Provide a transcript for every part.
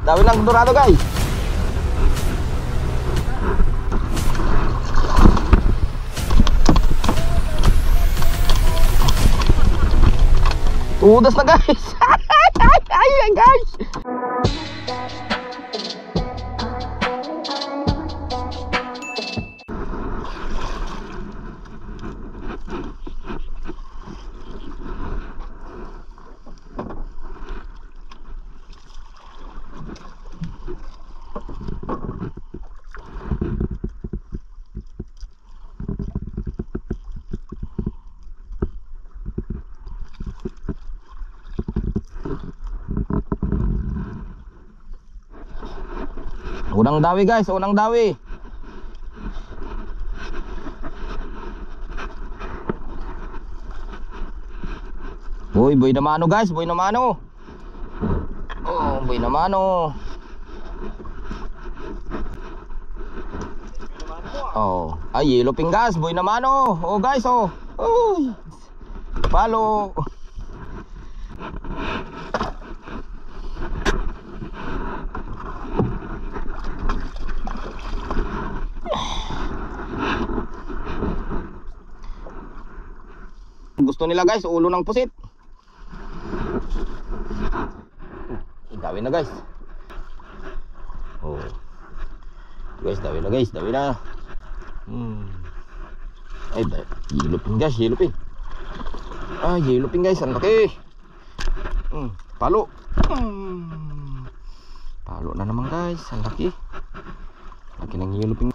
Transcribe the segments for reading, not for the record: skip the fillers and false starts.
Dami ng dorado guys. Udas na guys. Ay guys. Unang dawi guys, unang dawi. Uy, boy na mano guys, boy na mano. Oh, boy na mano. Oh, ay yellow pingas, boy na mano. Oh guys, oh. Uy. Palo. Gusto nila guys, ulo ng pusit. Dawi na guys. Oh. Guys, dawi na guys, dawi na. Ay, yellow pin guys, yellow pin. Ah, yellow pin guys, ang laki. Palo. Palo na naman guys, ang laki. Laki ng yellow pin.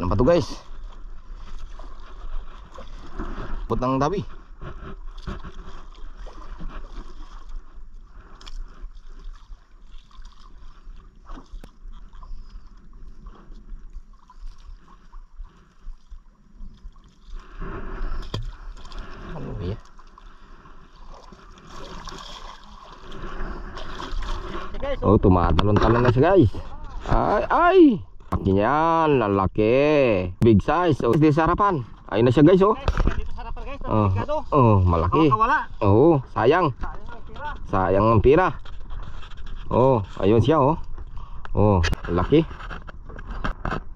Ano to guys? Putang dawi. Ano ya? Oh, tumatalon-talon na siya guys. Ay! Yan, lalaki. Big size. Oh, di sarapan. Ayun na siya guys, oh. Dito sarapan guys, malaki. Oh, sayang. Sayang ang pira. Oh, ayun siya, oh. Oh, laki.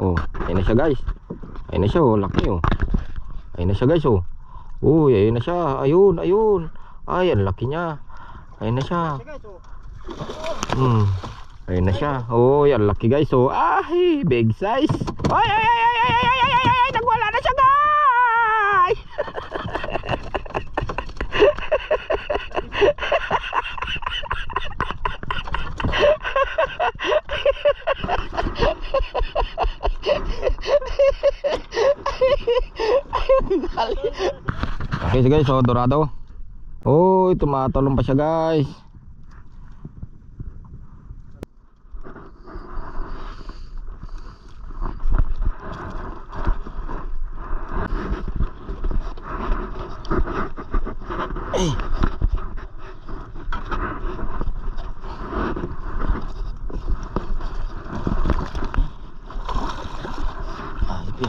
Oh, ayun na siya guys. Ayun na siya, oh, laki, oh. Ayun na siya guys, oh. Uy, ayun na siya. Ayun. Ay, ang laki niya. Ayun na siya. Ayun na siya. Oh, yan laki guys. Oh, ay, big size. Ay, nagwala na siya guys. Okay guys, oh, dorado. Oh, tumatalon pa siya guys. Ay,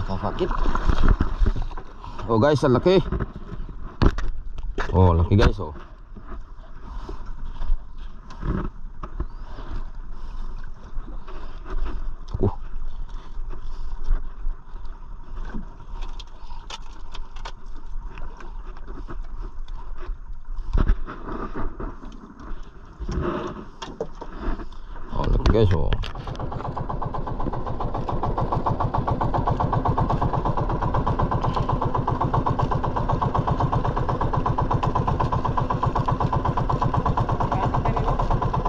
kakakit. Oh guys, ang laki. Oh, laki guys, oh. Guys, oh.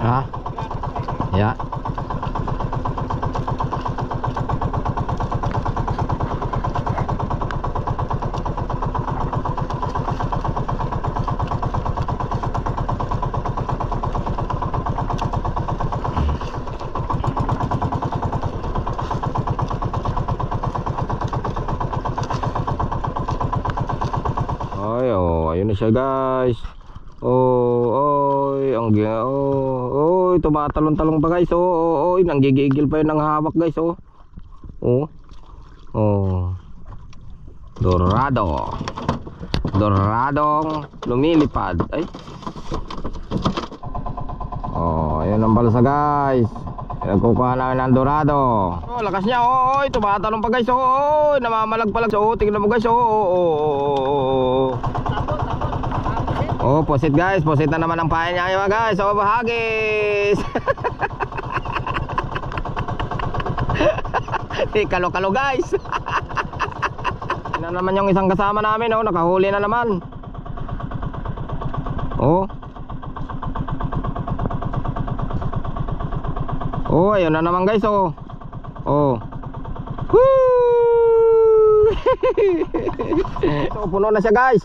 Ah, ya. Ayun na siya guys. Oh, ang tumatalon-talong pa guys. Oh, oh. Nanggigigil pa yun ng hawak guys oh. Oh. Oh. Dorado. Doradong lumilipad. Ay. Oh, ayun ang balsa guys. Nagkukuha namin ng dorado. Oh, lakas niya. Oh, tumatalong pa guys. Oh, namamalag pa lang. Oh, tingnan mo guys. Oh. Oh, posit guys. Posit na naman ang pain niya ngayon guys. Oh, bahagis. Kalo-kalo guys. Yan naman yung isang kasama namin. Oh, nakahuli na naman. Oh. Oh, ayun na naman guys, oh. Oh. Woo! So, puno na siya guys.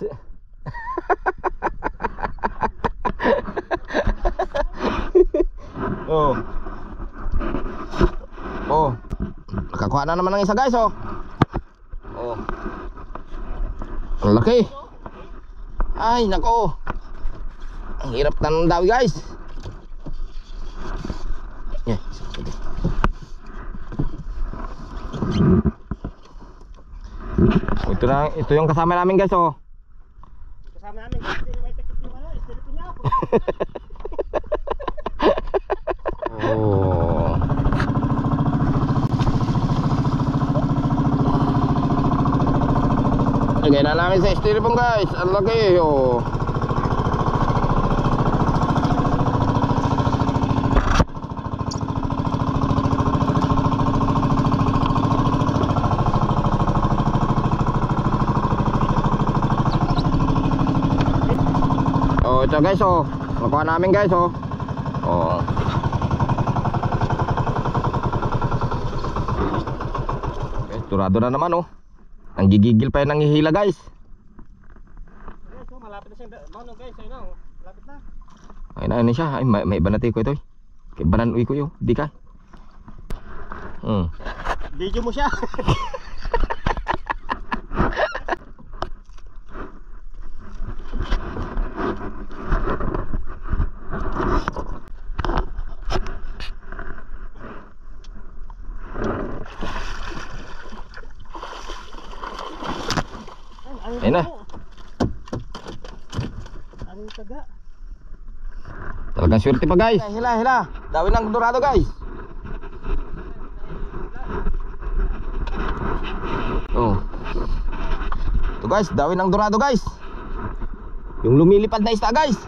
Oh. Oh. Nakakuha na naman ng isa guys, oh. Oh. Ang laki. Ay, nako. Ang hirap na ng dawi guys. Yeah. Ito yung kasama namin guys oh. Kasama namin guys, may takip yung ano, istilipin niya ako. Oh. Lagay na namin sa styrofoam guys. Ang laki oh. Ito guys oh, nakuha namin guys oh. Oh. Okay, turado na naman oh. Ang gigigil pa yun ng hihila guys. Guys, oh, malapit na siya. Mano guys, ayun na oh. Malapit na. Ayun na, ayun na siya. Ay, may banati ko ito eh. Kay banan uwi ko yun. Di ka. Video mo siya. Ayun na. Anong taga? Talagang swerte pa guys. Hila. Dawin ng dorado guys. Oh. Ito guys, dawin ng dorado guys. Yung lumilipad na isda guys.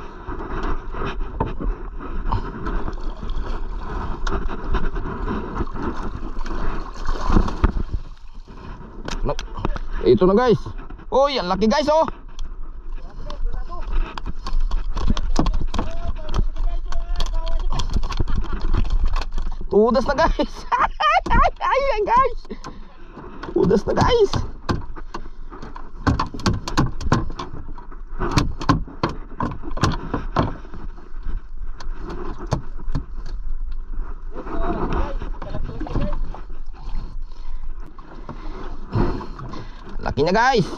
Ito na guys. Oh, yan laki guys oh. Udas na guys. Ay guys. Udas na guys. Laki niya guys.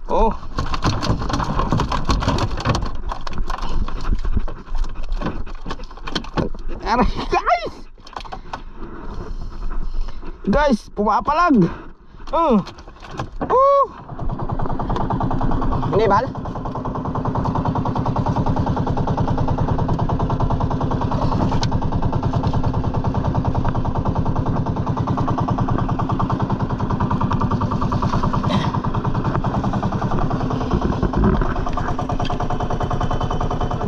Oh. Aray guys. Guys, pumapalag. Ini bal.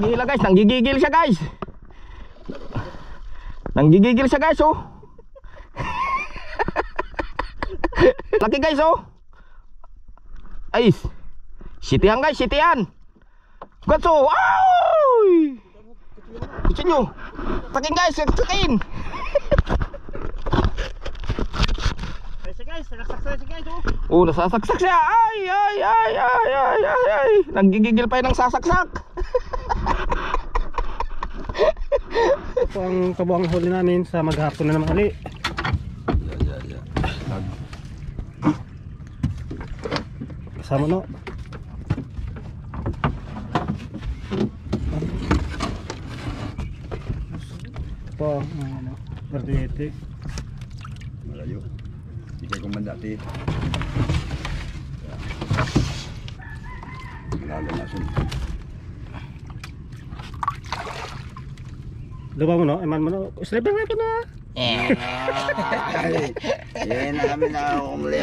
Gila guys, nanggigigil siya guys. Nanggigigil siya guys oh. Laki guys oh. Ay. Sitihan guys, sitihan. Guys oh. Ay. Kucin nyo. Takin guys, takin. Guys, nasasaksak siya guys oh. Oh, nasasaksak siya. Ay. Nanggigigil pa yun ng sasaksak. Ito po ang kabuang huli namin sa maghapon na naman ulit. Kasama no. Po, ano. Bardete. Malayo. Di kayo kumandati. Lalo na sun. Lupa mo no? Eman mo no? Sliber na ito na. Yan na kami na umuli.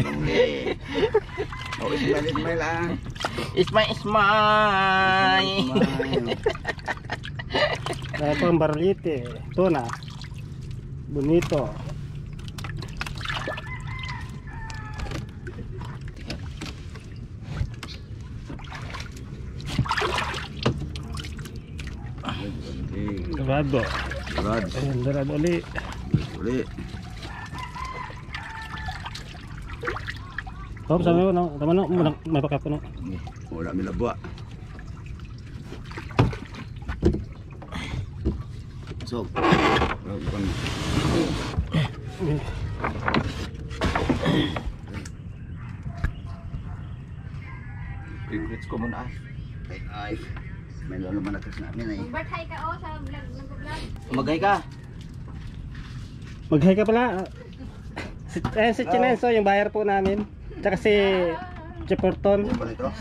Umuli. O, ismail lang. Ismay. Ito ang bardete. Ito na. Bonito. Dorado. Rod. Ayun, dorado ulit. Uli. Tom, sabi mo, no? Tama no? May pakap no? Wala may labwa. So, bukan. Regrets ko muna. Ay, may lalo man natin namin ay. Bert, hi ka o sa vlog, nag-vlog. Magay ka. Mag-hi ka pala. Si Chinenso, yung buyer po namin. Tsaka si Chiporton. Ano ito?